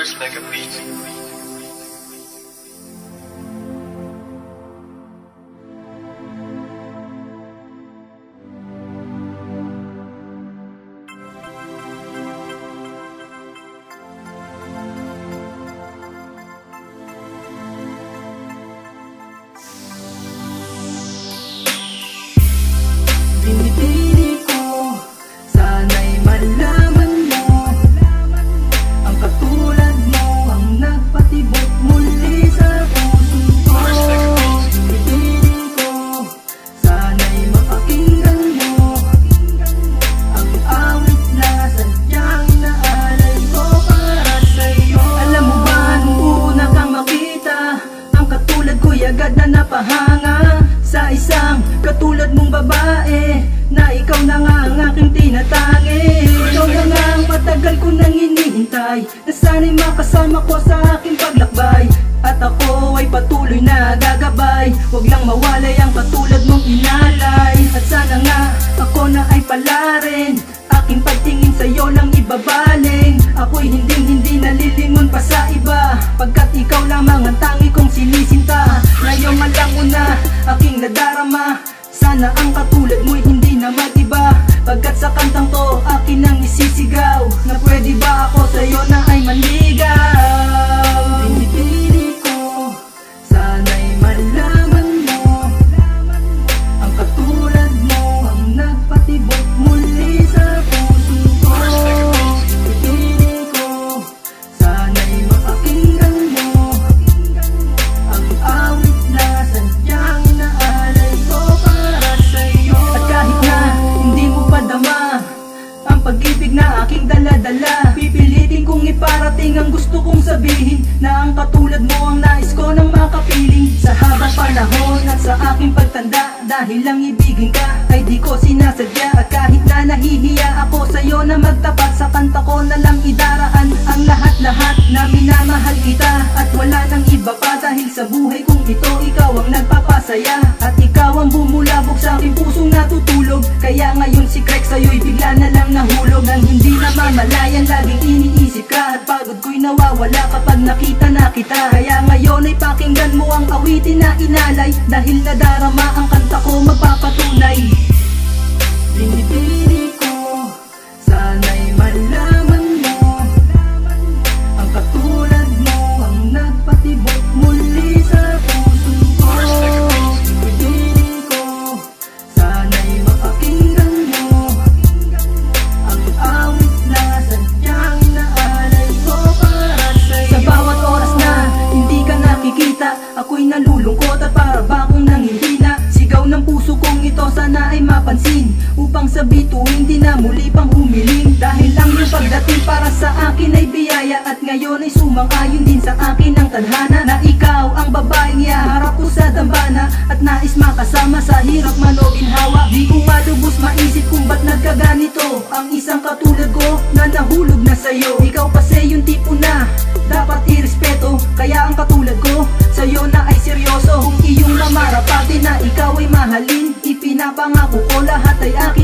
Chris Mega Beats. Pinipili ko, sana'y malaman mo, ang katulad mo ang nagpatibok muli sa puso ko. Pinipili ko, sana'y mapakinggan mo, ang awit na sadyang inaalay ko para sa'yo. Alam mo ba, nung una kang makita, ang katulad ko'y agad na napahanga sa isang katulad mong babae, na ikaw na nga ang aking tinatangi. Ikaw na nga ang matagal ko nang hinihintay, na sana'y makasama ko sa aking paglakbay, at ako ay patuloy na gagabay. Huwag lang mawalay ang katulad mong inalay, at sana nga ako na ay pala rin, aking pagtingin sa'yo lang ibabaling. Ako'y hindi nalilingon pa sa iba, pagkat ikaw lamang ang tangi kong sinisinta. Ngayon alam mo na aking nadarama, sana ang katulad mo'y hindi na mag-iba, pagkat sa kantang to akin ang isisigaw, na pwede ba ako sa'yo na ay manligaw. Pinipili ko, sana'y malaman mo, ang katulad mo ang nagpatibok muli sa puso ko. Pinipili ko, sana'y mapakinggan mo, ang awit na sadyang inaalay ko para sa'yo. At kahit na hindi mo padama ang pag-ibig na aking dala-dala, pipilitin kong iparating ang gusto kong sabihin, na ang katulad mo ang nais ko nang makapiling sa habang panahon at sa aking pagtanda. Dahil lang ibigin ka ay di ko sinasadya, at kahit na nahihiya ako sa'yo na magtapat, sa kanta ko na lang idaraan ang lahat-lahat na minamahal kita, at wala nang iba pa, dahil sa buhay kong ito ikaw ang nagpapasaya, at ikaw ang bumulabog sa aking pusong natutulog. Kaya ngayon si Craig sa'yo'y bigla na lang nahulog, nang hindi na mamalayan laging iniisip ka, at pagod ko'y nawawala kapag nakita na kita. Kaya ngayon ay pakinggan mo ang awitin na inalay, dahil nadarama ang kanta ko magpapatunay. Pinipili ko, sana'y malaman mo, ang katulad mo ang nagpatibok muli sa puso ko. Pinipili ko, sana'y mapakinggan mo, ang awit na sadyang inaalay ko para sa'yo. Sa bawat oras na hindi ka nakikita, ako'y nalulungkot at para ba akong nanghihina. Sigaw ng puso kong ito sana ay mapansin, upang sa bituin di na muli pang humiling. Dahil ang iyong pagdating para sa akin ay biyaya, at ngayon ay sumang-ayon din sa akin ang tadhana, na ikaw ang babaeng ihaharap ko sa dambana, at nais makasama sa hirap man o ginhawa. Di ko malubos maisip kung ba't nagkaganito ang isang katulad ko na nahulog na sa'yo. Ikaw kasi yung tipo na dapat irespeto, kaya ang katulad ko sa'yo na ay seryoso. Kung iyong mamarapati na ikaw ay mahalin, ipinapangako ko lahat ay akin